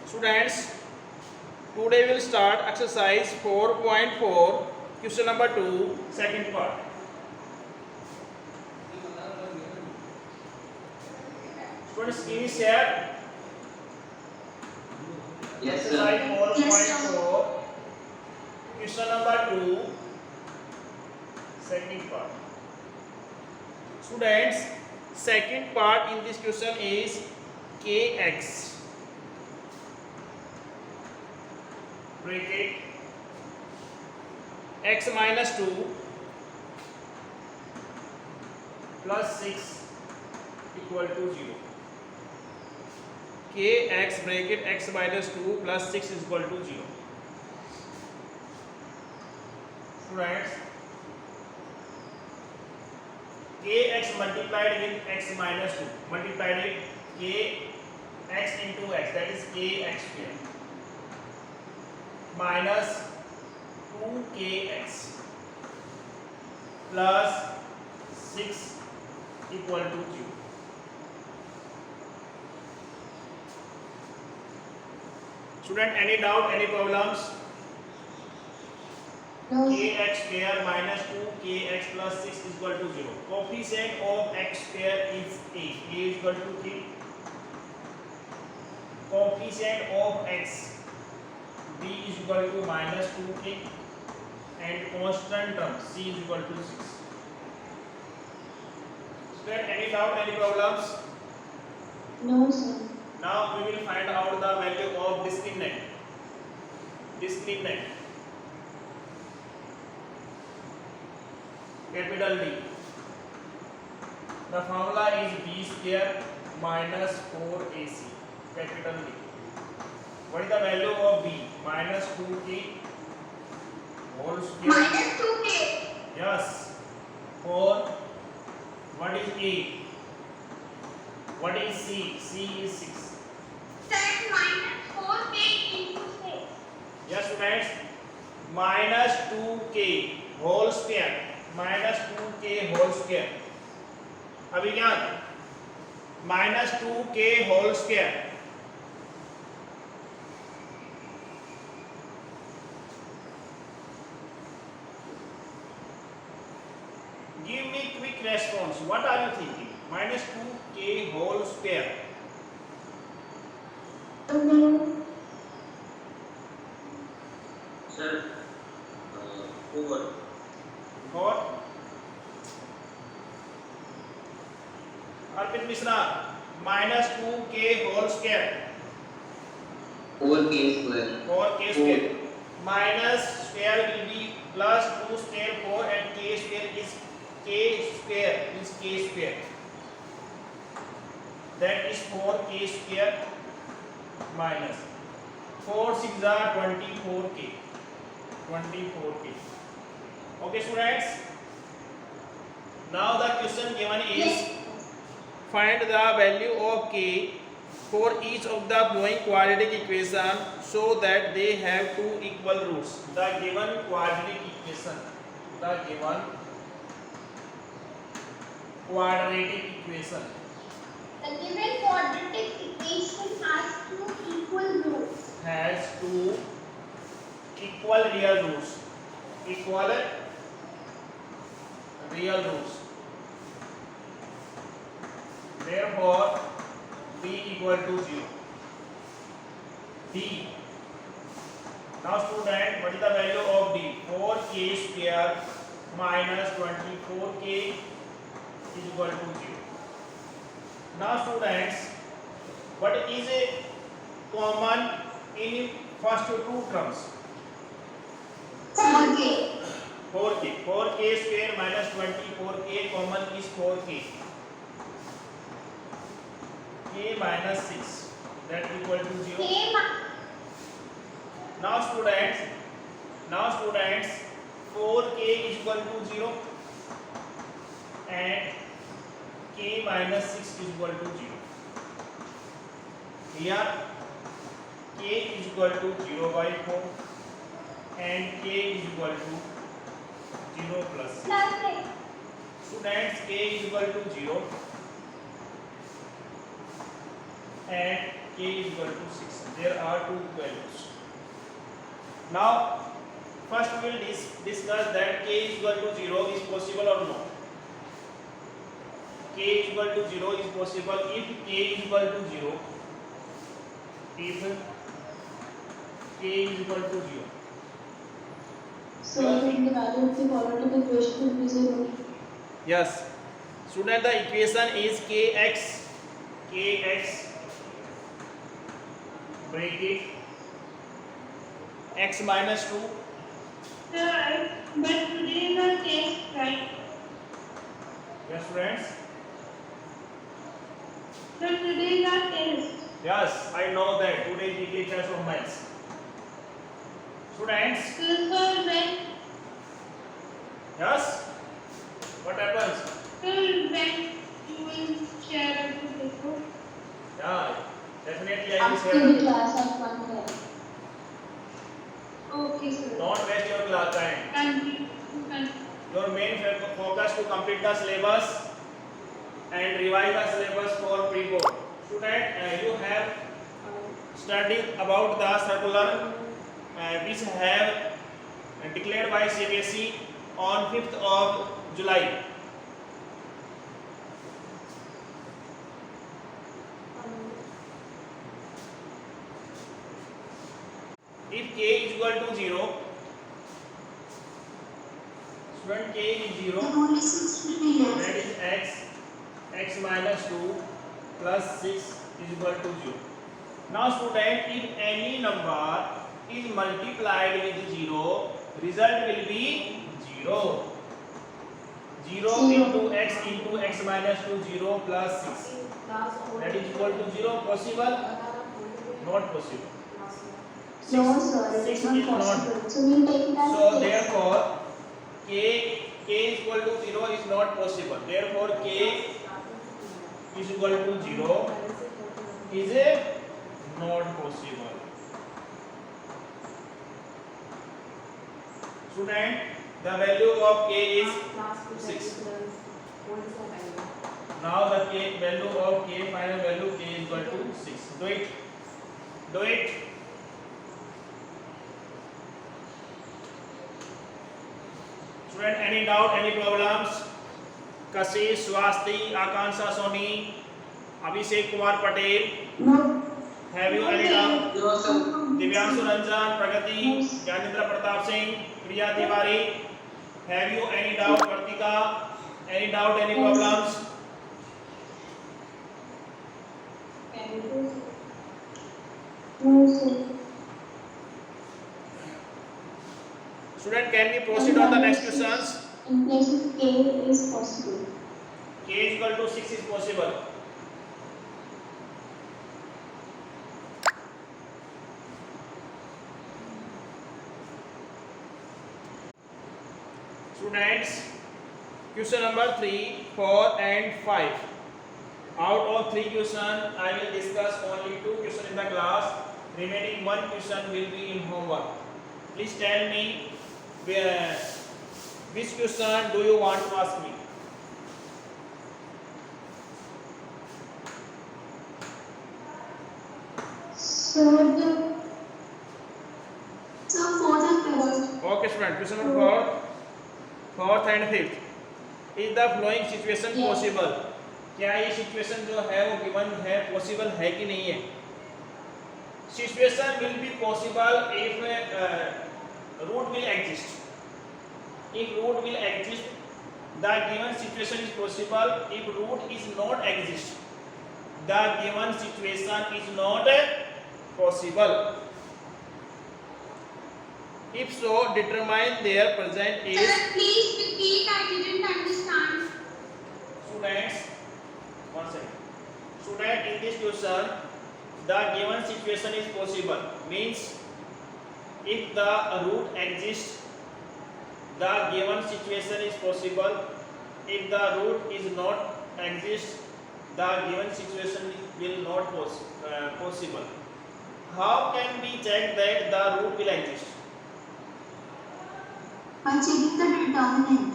Students, today we'll start exercise 4.4, question number 2, second part. Students, can you share? Yes, Exercise sir. 4.4, question number 2, second part. Students, second part in this question is kx. Bracket x minus 2 plus 6 equal to 0. Kx bracket x minus 2 plus 6 is equal to 0. Students, kx multiplied with x minus 2, multiplied with kx into x, that is kx square minus 2kx plus 6 equal to 0. Student, any doubt, any problems? No. Kx square minus 2kx plus 6 is equal to 0. Coefficient of x square is a. A is equal to 3. Coefficient of x, b is equal to minus 2k, and constant term c is equal to 6. Student, any doubt, any problems? No, sir. Now we will find out the value of discriminant. Discriminant. Capital D. The formula is b square minus 4ac. Capital D. What is the value of b? Minus 2k whole square. Minus 2k. Yes. For what is a? What is c? C is 6. That minus 4k into 6. Yes, students. Minus 2k whole square. Minus 2k whole square. अभी क्या? Minus 2k whole square. Give me quick response. What are you thinking? Minus 2k whole square. Sir, 4. और अर्पित Mishra, minus 2k whole square. 4k square. 4k square. Minus square will be plus 2 square 4 and k square is k square. That is 4k square minus 4 6 are 24k. 24k. Okay, students. Now the question given is find the value of k for each of the following quadratic equation so that they have two equal roots. The given quadratic equation. The given quadratic equation. The given quadratic equation has two equal roots. Has two equal real roots. Equal real roots. Therefore, d equal to 0. D. Now, student, what is the value of d? 4k square minus 24k is equal to 0. Now, students, what is a common in first two terms? 4k. 4k. 4k square minus 24k common is 4k. K minus 6, that equal to 0. Now students, 4k is equal to 0 and k minus 6 is equal to 0. Here k is equal to 0 by 4 and k is equal to 0 plus 6. Students, k is equal to 0 and k is equal to 6. There are two values. Now first we will discuss that k is equal to 0 is possible or no. K is equal to 0 is possible if k is equal to 0. If k is equal to 0. So then the value of the quadratic equation will be 0. Yes. Student, the equation is kx bracket x minus 2. Sir, but today is a test, right? Yes, friends. Sir, today is our test. Yes, I know that today is weekly test of maths. Students, So when yes. What happens? when you will share the paper? Yeah, definitely I will After share. the class at 1 p.m. Okay, sir. Don't waste your class time. Continue. Your main focus to complete the syllabus and revise the syllabus for pre-board. Student, you have studied about the circular which have declared by CBSE on 5th of July. If k is equal to 0, student, k is 0, that is x minus 2 plus 6 is equal to 0. Now student, if any number is multiplied with 0, result will be 0. 0 into x minus 2, 0 plus 6. That is equal to 0. Possible? Not possible. No, sir, it 6 is not is not. possible. So we'll take it as So a test. therefore k is equal to 0 is not possible. Therefore k is equal to 0 is not possible. Student, the value of k is 6. Now the value of k, final value k is equal to 6. Do it. Student, any doubt, any problems? Kashish, Swasti, Akansha Soni, Abhishek Kumar Patel. No. Have you any doubt? No, sir. Divyanshu Ranjan, Pragati, Gyanendra Pratap Singh, Priya Tiwari. Have you any doubt, Kartika? Any doubt, any problems? No, sir. Student, can we proceed on the next questions? In place of k is possible. K is equal to 6 is possible. Students, question number 3, 4 and 5. Out of 3 questions, I will discuss only 2 questions in the class. Remaining 1 question will be in homework. Please tell me which question do you want to ask me? So fourth and fifth. Okay, student. Question number 4th and 5th. Is the following situation Yes. possible? क्या ये situation जो है वो given है, possible है कि नहीं है? Situation will be possible if root will exist. If root will exist, the given situation is possible. If root is not exist, the given situation is not possible. If so, determine their present is. Sir, please repeat. I didn't understand. Students, one second. Student, in this question, the given situation is possible. Means, if the root exists, the given situation is possible. If the root is not exist, the given situation will not possible. How can we check that the root will exist? By checking the determinant.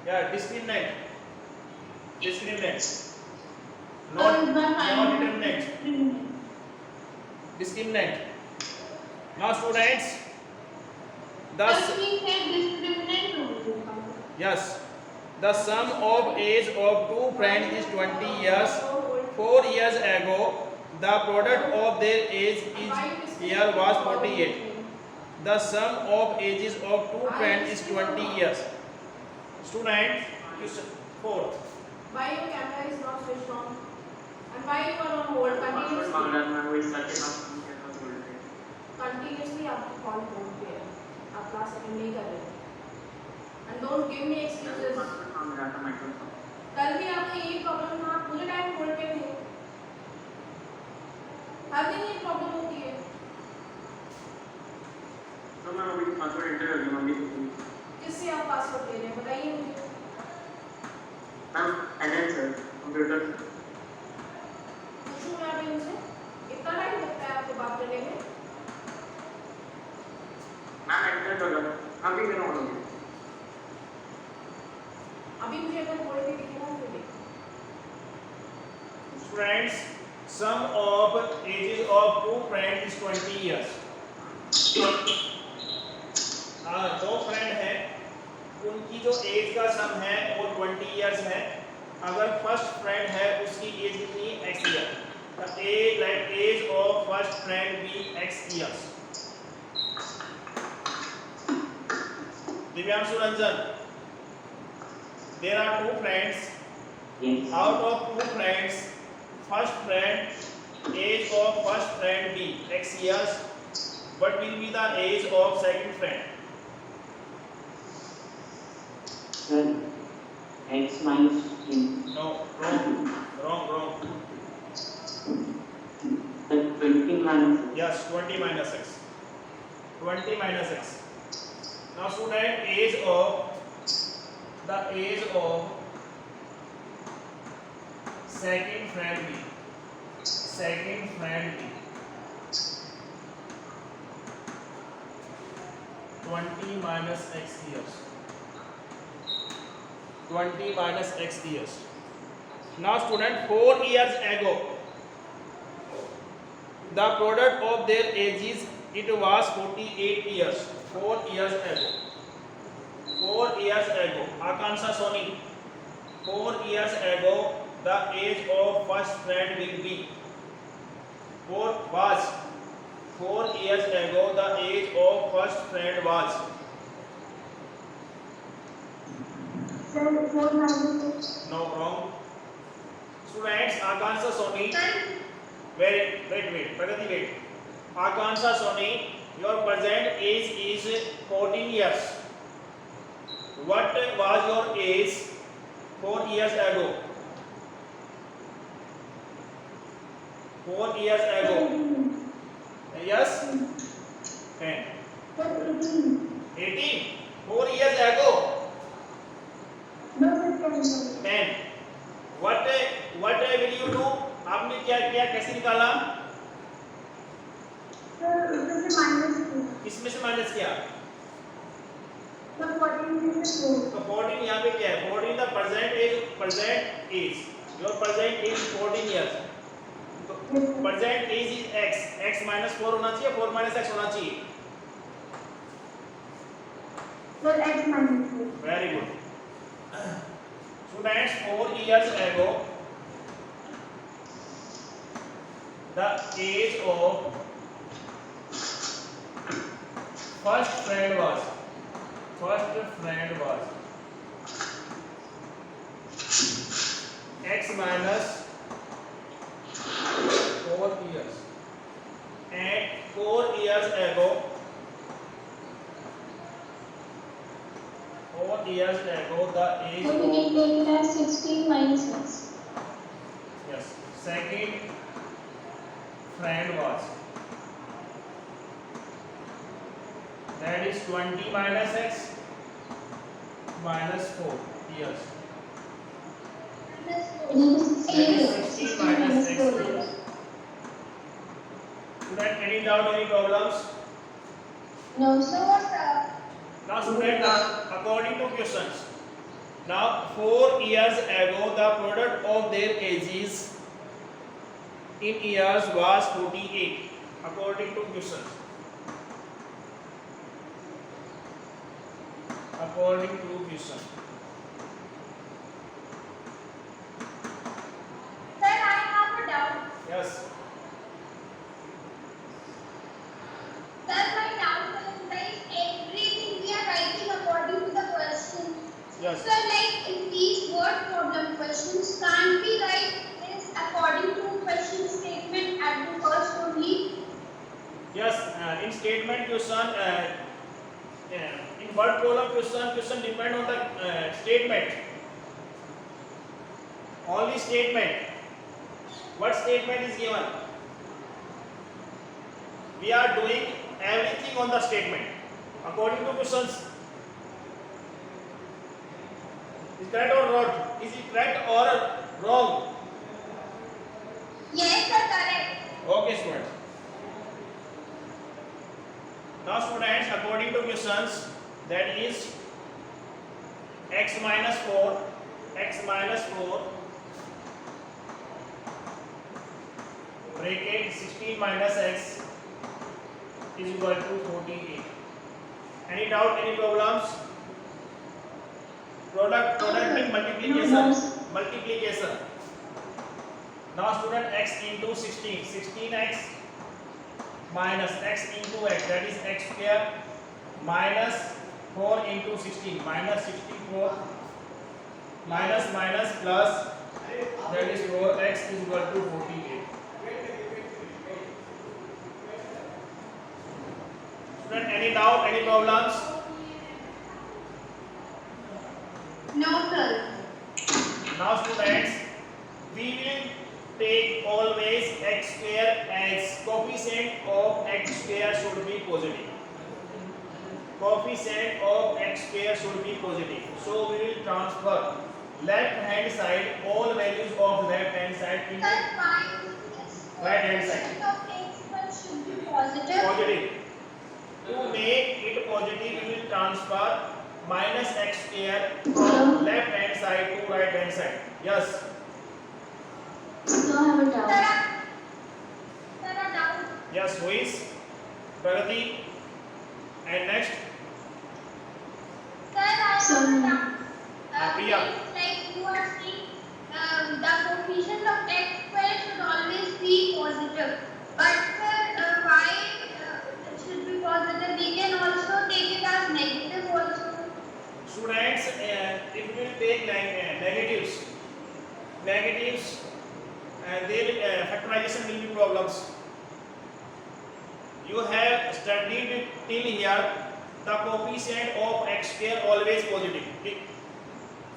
Yeah, discriminant. not determinate, discriminant. Now students, Just the we said discriminant only. yes, the sum of age of two friends is 20 years. 4 years ago, the product of their age is year was 48. The sum of ages of two friends is 20 years. Student, question 4. Why your camera is not switched on? And why you are on hold continuously? Continuously आपको call hold पे है. आप class attend नहीं कर रहे. And don't give me excuses. कल भी आपका यही प्रॉब्लम था. पूरे टाइम होल्ड पे थे. हर दिन ये प्रॉब्लम होती है. किससे आप पासवर्ड ले रहे हैं बताइए मुझे. पूछूं मैं अभी उनसे. इतना टाइम लगता है आपको बात करने में. अभी मुझे अगर होल्ड पे दिखेगा तो देखो. Friends, sum of ages of two friends is 20 years. दो फ्रेंड हैं, उनकी जो एज का सम है वो 20 इयर्स है. अगर फर्स्ट फ्रेंड है उसकी एज कितनी x year. let age of first friend be x years. Divyanshu Ranjan, there are two friends. Out of two friends, first friend age of first friend be x years. What will be the age of second friend? X minus 3. No, wrong. 20 minus Yes, 20 minus x. 20 minus x. Now student, the age of second friend B. 20 minus x years. 20 minus x years. Now student, 4 years ago, the product of their ages, it was 48 years. 4 years ago. 4 years ago. Akansha Soni. 4 years ago, the age of first friend will be. 4 years ago, the age of first friend was. No, wrong. Students, Akansha Soni. Wait. Pragati, wait. Akansha Soni, your present age is 14 years. What was your age 4 years ago? 4 years ago. Yes? 10. 18. 4 years ago. 10. What will you do? आपने क्या किया, कैसे निकाला? किसमें से minus किया? तो 14 यहाँ पे क्या है? 14 the present age. Your present age is 14 years. तो present age is x minus 4 होना चाहिए, 4 minus x होना चाहिए. Very good. Students, 4 years ago, the age of first friend was x minus 4 years, and 4 years ago the age of 16 minus x. yes second friend was, that is 20 minus x minus 4 years. That is 16 minus x years. Student, any doubt, any problems? No, so what? Now student, according to questions, now 4 years ago the product of their ages in years was 48 according to question. According to question. Sir, I have a doubt. Yes. Sir, my doubt is like everything we are writing according to the question. Yes. So like in these word problem questions, can't we write this according to question statement at the first only? Yes. In statement question, in word problem question depend on the statement. Only statement. What statement is given? We are doing everything on the statement according to questions. Is correct or wrong? Is it correct or wrong? Yes, sir, correct. Okay, students. Now, students, according to questions, that is x minus 4 bracket 16 minus x is equal to 48. Any doubt? Any problems? Product means multiplication. Now, student, x into 16, 16x minus x into x, that is x square, minus 4 into 16, minus 64, minus plus, that is 4x is equal to 48. Student, any doubt, any problems? No, sir. Now, students, we will take always x square as coefficient of x square should be positive. Coefficient of x square should be positive. So we will transfer left hand side, all values of left hand side into Sir, why right hand side. of x1 should be positive? Positive. To make it positive, we will transfer minus x square from left hand side to right hand side. Yes. So I have a doubt. Sir, a doubt. Yes, who is? Pragati. And next, Sir, I have a doubt. Priya. Like you are saying, the coefficient of x square should always be positive. But sir, why it should be positive? We can also take it as negative also. students, if we will take negatives, their factorization will be problems. You have studied till here the coefficient of x square always positive.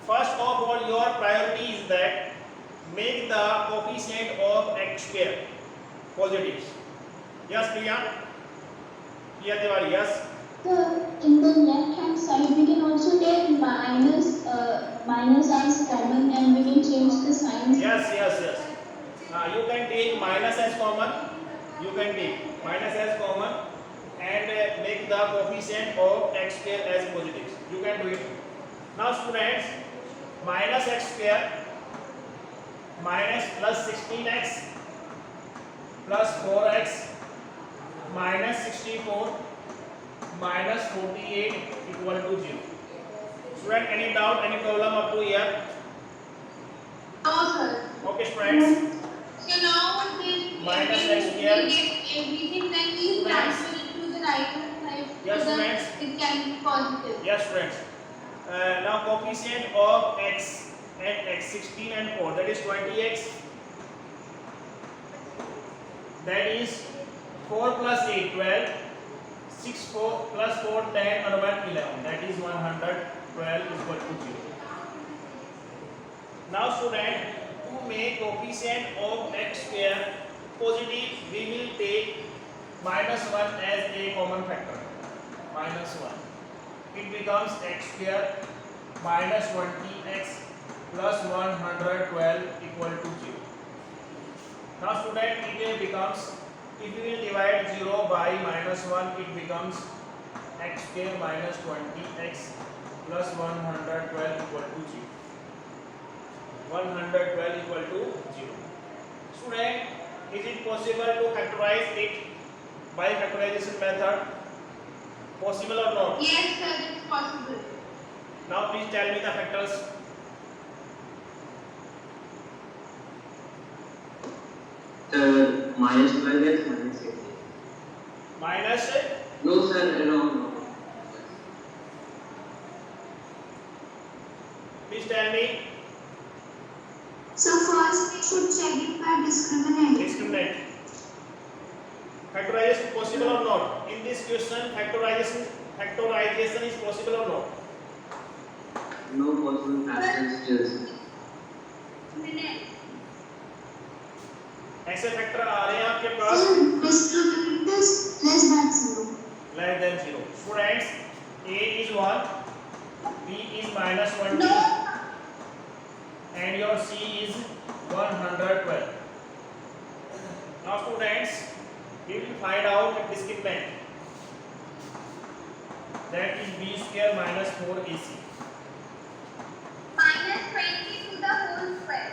First of all, your priority is that make the coefficient of x square positive. Yes, Priya? Priya Tiwari, yes? So in the left hand side we can also take minus as common and we can change the signs. Yes. You can take minus as common. You can take minus as common and make the coefficient of x square as positive. You can do it. Now, students, minus x square minus plus 16x plus 4x minus 64 minus 48 equal to 0. Student, any doubt, any problem up to here? No, sir. Okay, students. So now this Minus we x square. get everything when we transfer it to the right hand side. Yes, so that students. it can be positive. Yes, friends. Now coefficient of x and x 16 and 4, that is 20x. That is 4 plus 8 12. 6 4 plus 4 10 and 1 11. That is 112 is equal to 0. Now, student, to make coefficient of x square positive, we will take minus 1 as a common factor. Minus 1. It becomes x square minus 20x plus 112 equal to 0. Now, student, it becomes, if we will divide 0 by minus 1, it becomes x square minus 20x plus 112 equal to 0. 112 equal to 0. Student, Is it possible to factorize it by factorization method? Possible or not? Yes, sir, it's possible. Now please tell me the factors. Minus 12x minus 18. Minus, No sir, no. please tell me. So first we should check it by discriminant. Discriminant. Factorization possible or not? In this question, factorization is possible or not? No possible factors still. Discriminant. ऐसे factor आ रहे हैं आपके पास Discriminant is less than 0. less than 0. Students, a is 1, b is minus 20, No. and your c is 112. Now students, we will find out the discriminant, that is b square minus 4ac. Minus 20 to the whole square.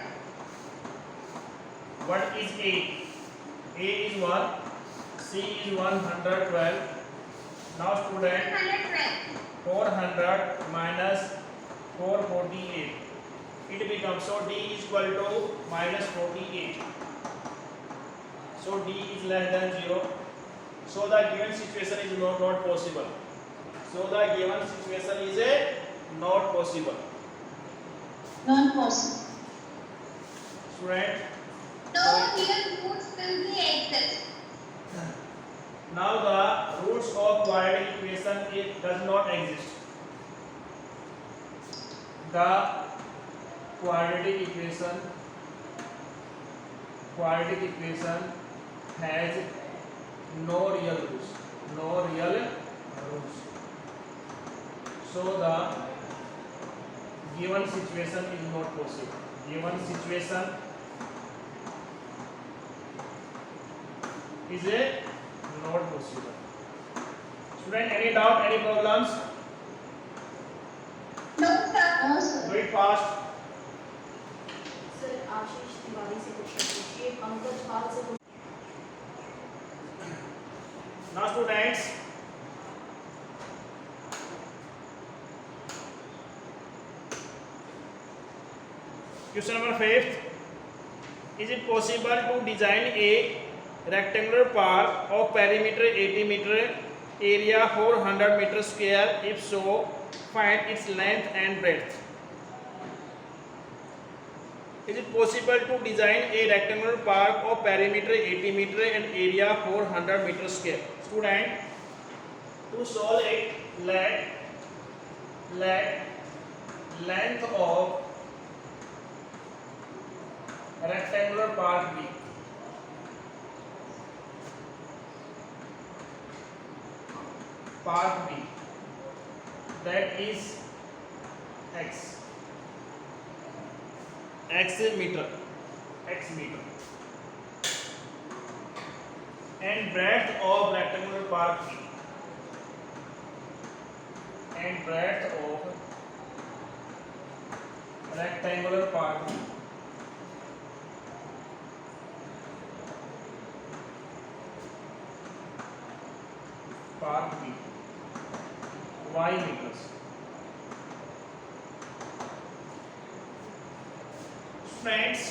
What is a? A is 1, c is 112. Now student, 112. 400 minus 448. It becomes, so d is equal to minus 48. So d is less than 0. So the given situation is not possible. So the given situation is not possible. Not possible. Student, No real roots will be exist. now the roots of quadratic equation does not exist. The quadratic equation has no real roots. So the given situation is not possible. Given situation is not possible. Student, any doubt, any problems? No, sir. No, sir. Do it fast. Sir Ashish Tiwari से question पूछिए, पंकज पाल से पूछिए। Now students, question number 5. Is it possible to design a rectangular park of perimeter 80 meter, area 400 meter square? If so, find its length and breadth. Is it possible to design a rectangular park of perimeter 80 meter and area 400 meter square? Student, to solve it, let length of rectangular park be that is x meter, and breadth of rectangular park be y meters. Friends,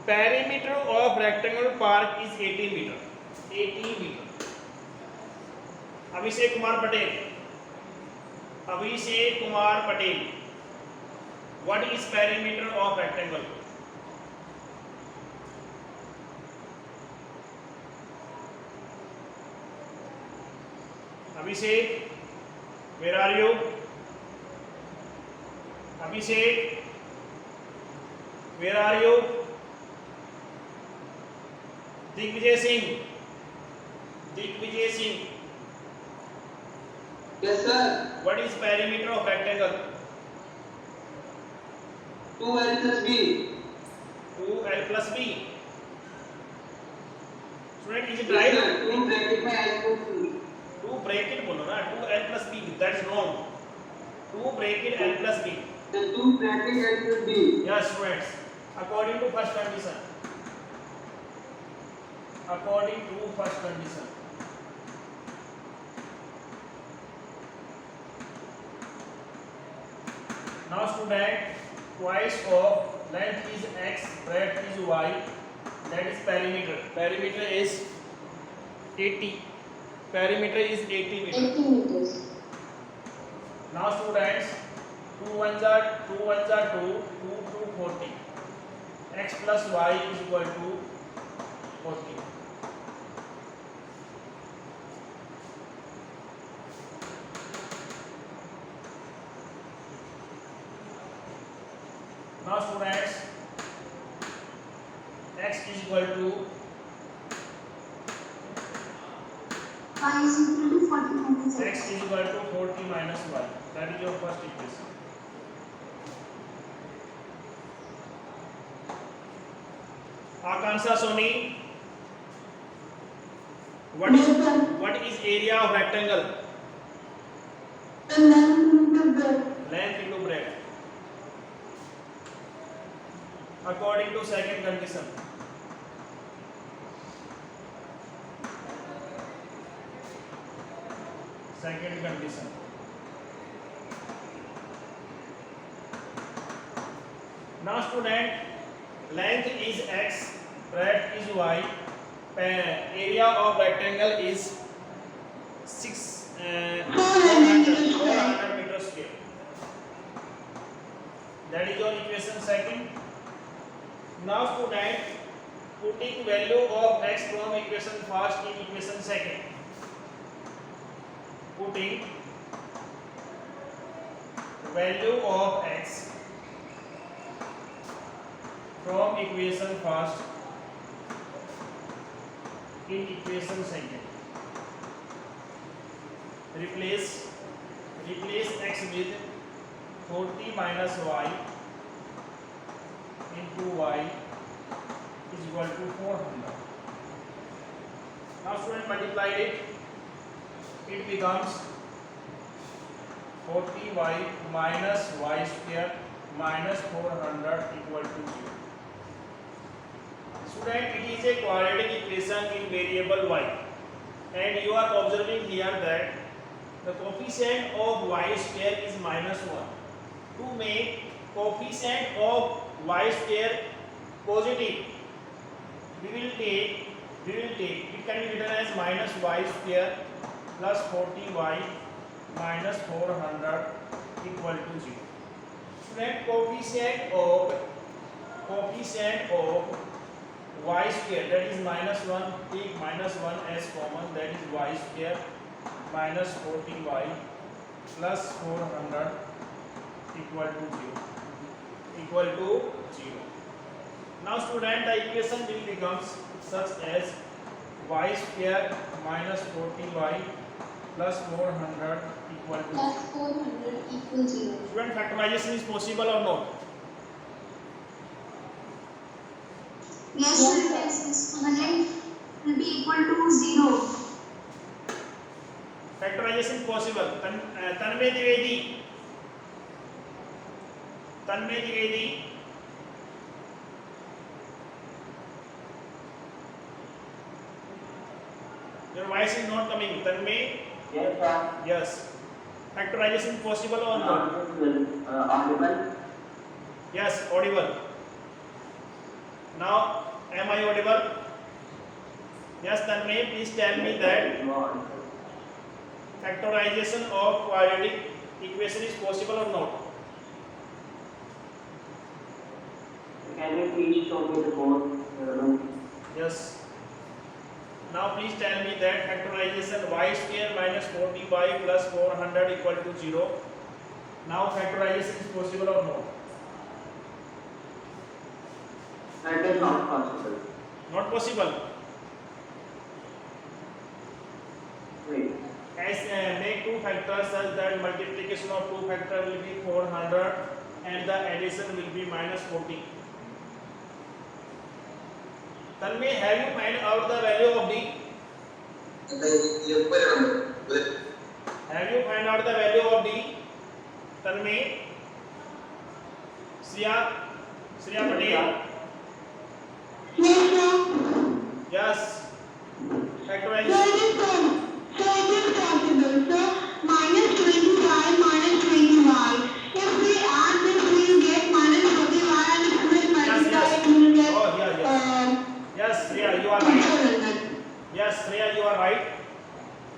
perimeter of rectangular park is 80 meter. Abhishek Kumar Patel, what is perimeter of rectangle? Abhishek, where are you? Abhishek, where are you? Digvijay Singh. Yes sir. What is perimeter of rectangle? 2L plus B. 2L plus B. Student, is it Yes, right? sir. 2 bracket में L plus B. 2 bracket बोलो ना, 2L plus B. That's wrong. 2 bracket L plus B. The 2 bracket L plus B. Yes, students. according to first condition. According to first condition. Now student, twice of length is x, breadth is y, that is perimeter. Perimeter is 80. Perimeter is 80 meters. 80 meters. Now students, 2 ones are 2, 2 to 40. X plus y is equal to 40. Now students, x is equal to Y is equal to 40 minus x is equal to 40 minus y. That is your first equation. Akanksha Soni, what is area of rectangle? Length into breadth. According to second condition. Second condition. Now student, length is x, breadth is y, area of rectangle is 400 meters square. That is your equation second. Now student, putting value of x from equation first in equation second. Putting value of x from equation first in equation second. Replace x with 40 minus y into y is equal to 400. Now student, multiply it. It becomes 40y minus y square minus 400 equal to 0. Student, it is a quadratic equation in variable y, and you are observing here that the coefficient of y square is minus 1. To make coefficient of y square positive, we will take it can be written as minus y square plus 40y minus 400 equal to 0. Student, coefficient of y square, that is minus 1, take minus 1 as common, that is y square minus 40y plus 400 equal to 0. Now student, the equation will becomes such as y square minus 40y plus 400 equal to 0. Plus 400 equals 0. Student, factorization is possible or not? Yes, sir, yes. 100 will be equal to 0. Factorization possible. Tanmay Dwivedi. Your voice is not coming. Tanmay. Yes, sir. Yes. Factorization possible or not? Audible? Yes, audible. Now, am I audible? Yes, Tanmay, please tell me that factorization of quadratic equation is possible or not? Can you please show me the board? Yes. Now please tell me that factorization y square minus 40y plus 400 equal to 0. Now factorization is possible or not? That is not possible. Not possible. Wait. As make two factors such that multiplication of two factor will be 400 and the addition will be minus 40. Tanmay, have you find out the value of d? Have you find out the value of d? Tanmay, Siya, Shreya Patel. Yes, sir. Yes. Factorize. So it is possible, sir. Minus 20y minus 20y. If we add this, we will get minus 40y, and if we multiply it, we will get Oh, yeah. Yes, Shreya, you are right. 400. Yes, Shreya, you are right.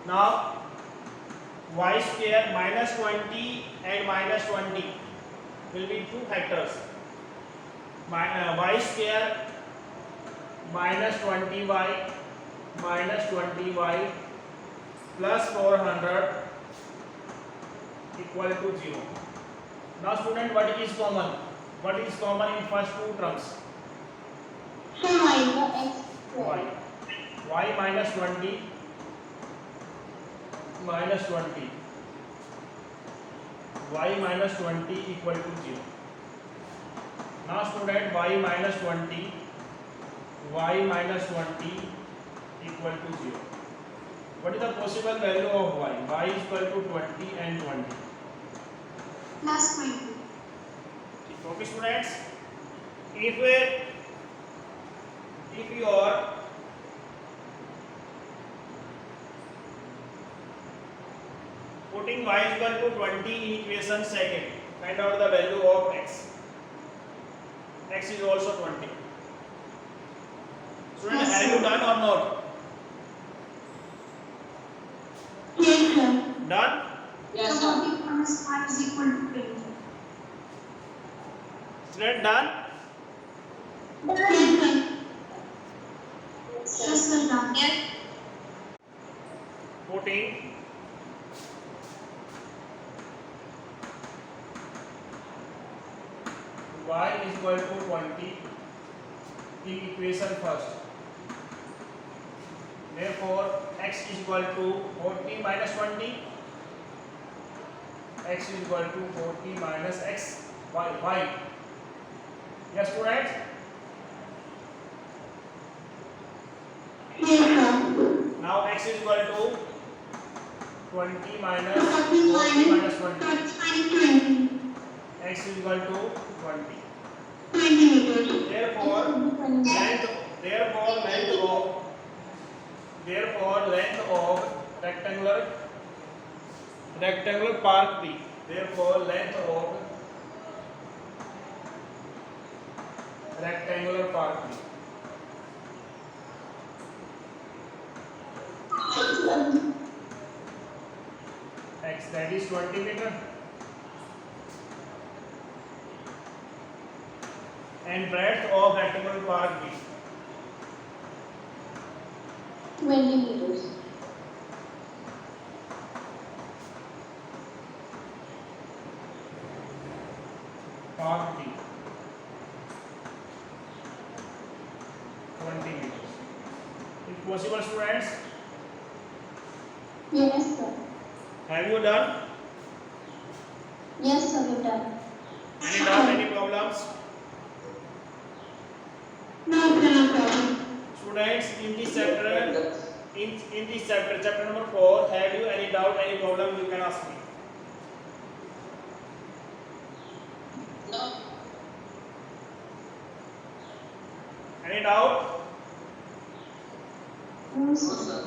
Now, y square minus 20 and minus 20 will be two factors. Y square minus 20y minus 20y plus 400 equal to 0. Now, student, what is common? What is common in first two terms? So y. The x Y. square. Y minus 20 minus 20. Y minus 20 equal to 0. Now, student, y minus 20 equal to 0. What is the possible value of y? Y is equal to 20 and 20. Plus 20. Okay, students, if you are putting y is equal to 20 in equation second, find out the value of x. X is also 20. Students, Yes, have you sir. done or not? Yes, sir. Done? So 40 minus 5 is equal to 20. Student, done? Yes, sir. Yes, sir. Done. Yes. Putting y is equal to 20 in equation first. Therefore, x is equal to 40 minus 20. X is equal to 40 minus x y. Yes, students? Yes, sir. Now x is equal to 20 minus 40 minus 20. 20. X is equal to 20. 20 meters. Therefore, length of rectangular park B. Therefore, length of rectangular park B. X, that is 20 meter. And breadth of rectangular park B. 20 meters. Park B. 20 meters. If possible, students, Yes, sir. have you done? Yes, sir, we've done. Any doubt, any problems? No, sir, no problem. Students, in this chapter, chapter number 4, have you any doubt, any problem, you can ask me. No. Any doubt? No, No, sir. sir.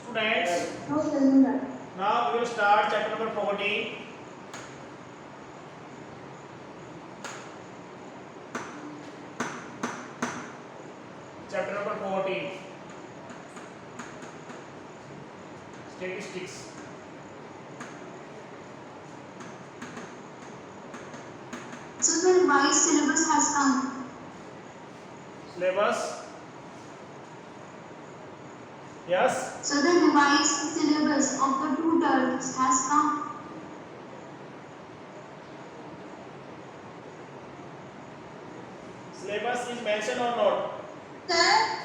Students, No, sir, we've done. now we will start chapter number 14. Chapter number 14. Statistics. So the revised syllabus has come. Syllabus. Yes. So the revised syllabus of the two terms has come. Syllabus is mentioned or not? Sir,